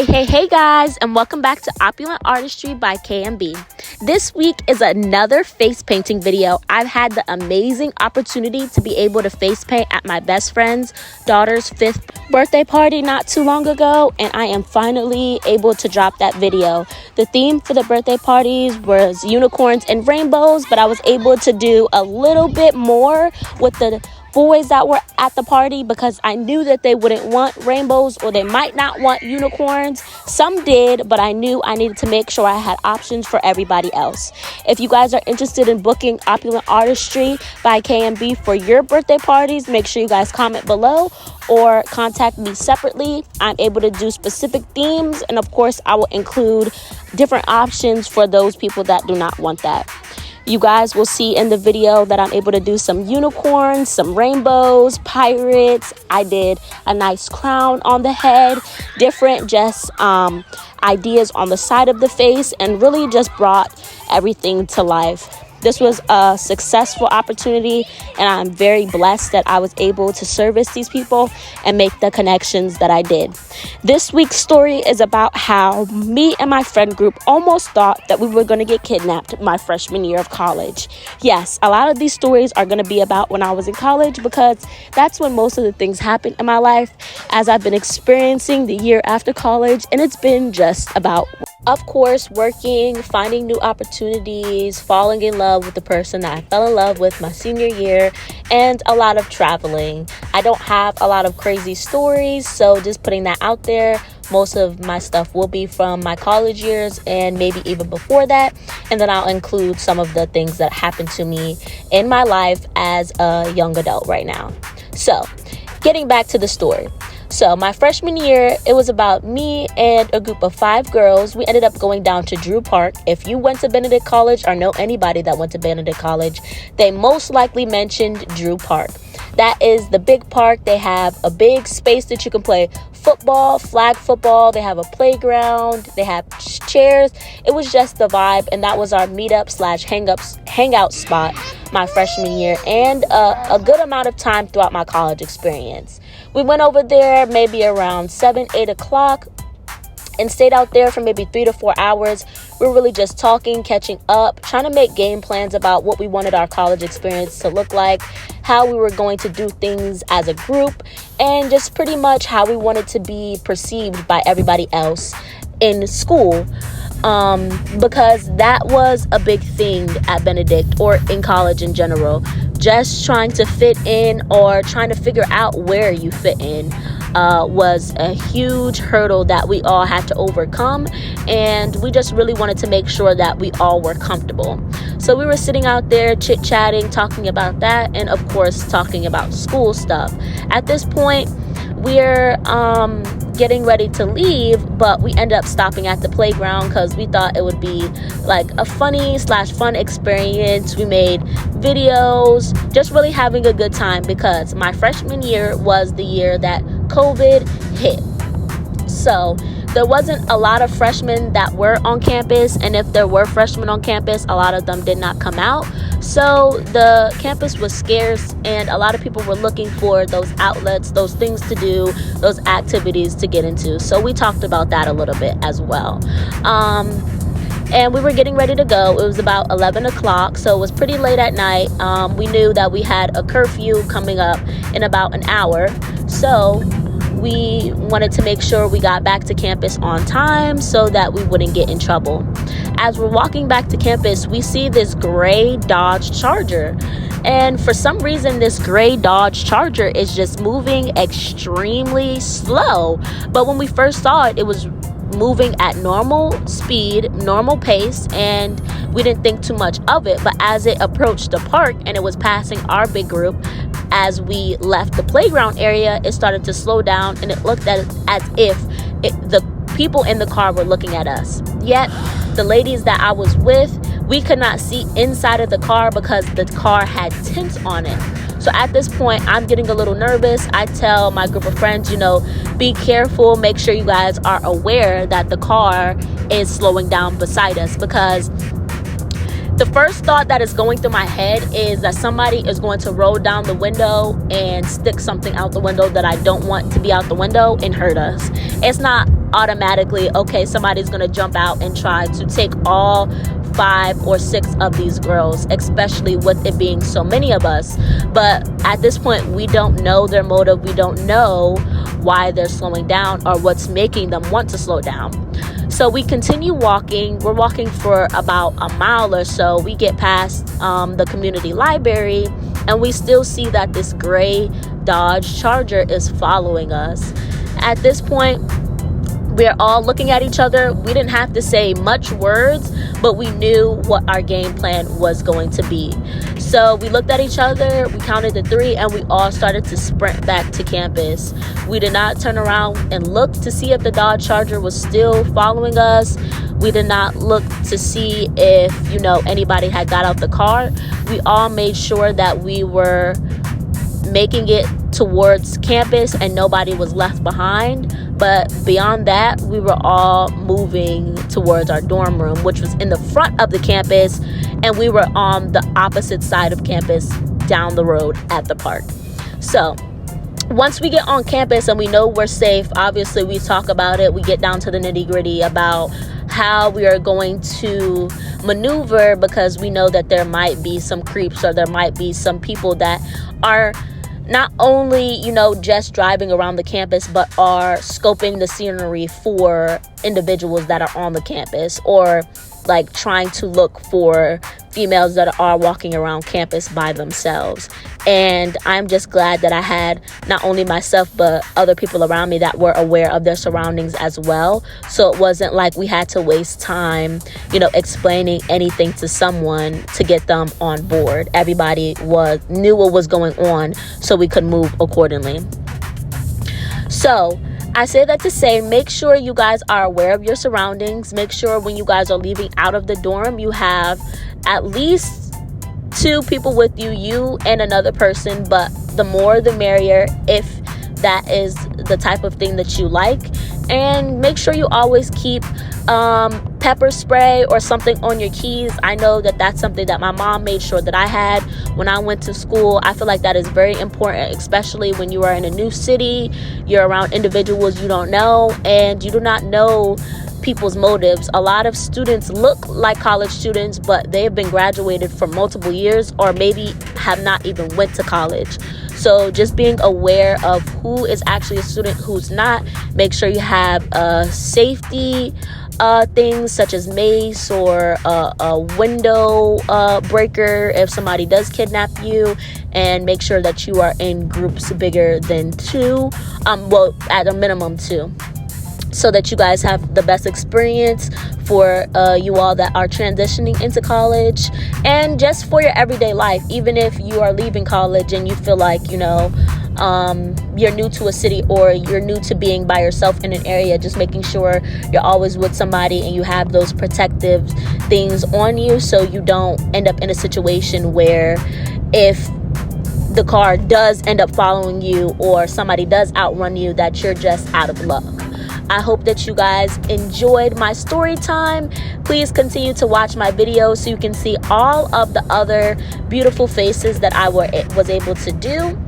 Hey guys, and welcome back to Opulent Artistry by KMB. This week is another face painting video. I've had the amazing opportunity to be able to face paint at my best friend's daughter's 5th birthday party not too long ago, and I am finally able to drop that video. The theme for the birthday parties was unicorns and rainbows, but I was able to do a little bit more with the boys that were at the party because I knew that they wouldn't want rainbows or they might not want unicorns. Some did, but I knew I needed to make sure I had options for everybody else. If you guys are interested in booking Opulent Artistry by KMB for your birthday parties, make sure you guys comment below or contact me separately. I'm able to do specific themes, and of course I will include different options for those people that do not want that. You guys will see in the video that I'm able to do some unicorns, some rainbows, pirates. I did a nice crown on the head, different just ideas on the side of the face, and really just brought everything to life. This was a successful opportunity, and I'm very blessed that I was able to service these people and make the connections that I did. This week's story is about how me and my friend group almost thought that we were going to get kidnapped my freshman year of college. Yes, a lot of these stories are going to be about when I was in college because that's when most of the things happened in my life as I've been experiencing the year after college, and it's been just about, of course, working, finding new opportunities, falling in love with the person that I fell in love with my senior year, and a lot of traveling. I don't have a lot of crazy stories, so just putting that out there. Most of my stuff will be from my college years and maybe even before that, and then I'll include some of the things that happened to me in my life as a young adult right now. So, getting back to the story. So my freshman year, it was about me and a group of 5 girls. We ended up going down to Drew Park. If you went to Benedict College or know anybody that went to Benedict College, they most likely mentioned Drew Park. That is the big park. They have a big space that you can play football, flag football. They have a playground. They have chairs. It was just the vibe, and that was our meetup / hangout spot my freshman year, and a good amount of time throughout my college experience. We went over there maybe around 7-8 o'clock and stayed out there for maybe 3 to 4 hours. We were really just talking, catching up, trying to make game plans about what we wanted our college experience to look like, how we were going to do things as a group, and just pretty much how we wanted to be perceived by everybody else in school. Because that was a big thing at Benedict or in college in general. Just trying to fit in or trying to figure out where you fit in was a huge hurdle that we all had to overcome, and we just really wanted to make sure that we all were comfortable. So we were sitting out there chit-chatting, talking about that, and of course talking about school stuff. At this point, we're getting ready to leave, but we ended up stopping at the playground because we thought it would be like a funny / fun experience. We made videos, just really having a good time because my freshman year was the year that COVID hit. So there wasn't a lot of freshmen that were on campus, and if there were freshmen on campus, a lot of them did not come out. So the campus was scarce, and a lot of people were looking for those outlets, those things to do, those activities to get into. So we talked about that a little bit as well. And we were getting ready to go. It was about 11 o'clock, so it was pretty late at night. We knew that we had a curfew coming up in about an hour, so we wanted to make sure we got back to campus on time so that we wouldn't get in trouble. As we're walking back to campus, we see this gray Dodge Charger. And for some reason, this gray Dodge Charger is just moving extremely slow. But when we first saw it, it was moving at normal speed, normal pace, and we didn't think too much of it. But as it approached the park and it was passing our big group, as we left the playground area, it started to slow down, and it looked as if the people in the car were looking at us. Yet the ladies that I was with, we could not see inside of the car because the car had tints on it. So at this point, I'm getting a little nervous. I tell my group of friends, be careful. Make sure you guys are aware that the car is slowing down beside us, because the first thought that is going through my head is that somebody is going to roll down the window and stick something out the window that I don't want to be out the window and hurt us. It's not automatically, okay, somebody's gonna jump out and try to take all 5 or 6 of these girls, especially with it being so many of us. But at this point, we don't know their motive. We don't know why they're slowing down or what's making them want to slow down. So we continue walking. We're walking for about a mile or so. We get past the community library, and we still see that this gray Dodge Charger is following us. At this point, we're all looking at each other. We didn't have to say much words, but we knew what our game plan was going to be. So we looked at each other, we counted to 3, and we all started to sprint back to campus. We did not turn around and look to see if the Dodge Charger was still following us. We did not look to see if, anybody had got out the car. We all made sure that we were making it towards campus and nobody was left behind. But beyond that, we were all moving towards our dorm room, which was in the front of the campus, and we were on the opposite side of campus down the road at the park. So once we get on campus and we know we're safe, obviously we talk about it. We get down to the nitty-gritty about how we are going to maneuver, because we know that there might be some creeps or there might be some people that are not only, just driving around the campus, but are scoping the scenery for individuals that are on the campus, or like trying to look for females that are walking around campus by themselves. And I'm just glad that I had not only myself, but other people around me that were aware of their surroundings as well. So it wasn't like we had to waste time, explaining anything to someone to get them on board. Everybody knew what was going on, so we could move accordingly. So I say that to say, make sure you guys are aware of your surroundings. Make sure when you guys are leaving out of the dorm, you have at least 2 people with you and another person, but the more the merrier if that is the type of thing that you like. And make sure you always keep pepper spray or something on your keys. I know that that's something that my mom made sure that I had when I went to school. I feel like that is very important, especially when you are in a new city, you're around individuals you don't know, and you do not know people's motives. A lot of students look like college students, but they have been graduated for multiple years, or maybe have not even went to college. So just being aware of who is actually a student, who's not. Make sure you have safety things such as mace or a window breaker if somebody does kidnap you, and make sure that you are in groups bigger than 2, at a minimum 2, so that you guys have the best experience for you all that are transitioning into college, and just for your everyday life. Even if you are leaving college and you feel like, you're new to a city, or you're new to being by yourself in an area, just making sure you're always with somebody and you have those protective things on you, so you don't end up in a situation where if the car does end up following you or somebody does outrun you, that you're just out of luck. I hope that you guys enjoyed my story time. Please continue to watch my videos so you can see all of the other beautiful faces that I was able to do.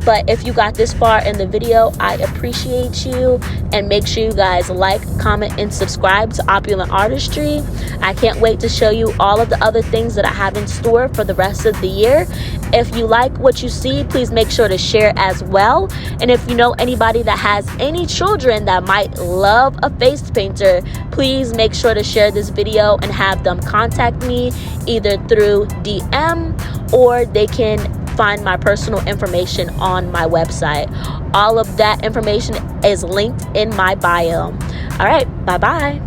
But if you got this far in the video, I appreciate you, and make sure you guys like, comment, and subscribe to Opulent Artistry. I can't wait to show you all of the other things that I have in store for the rest of the year. If you like what you see, please make sure to share as well. And if you know anybody that has any children that might love a face painter, please make sure to share this video and have them contact me either through DM, or they can find my personal information on my website. All of that information is linked in my bio. All right, bye-bye.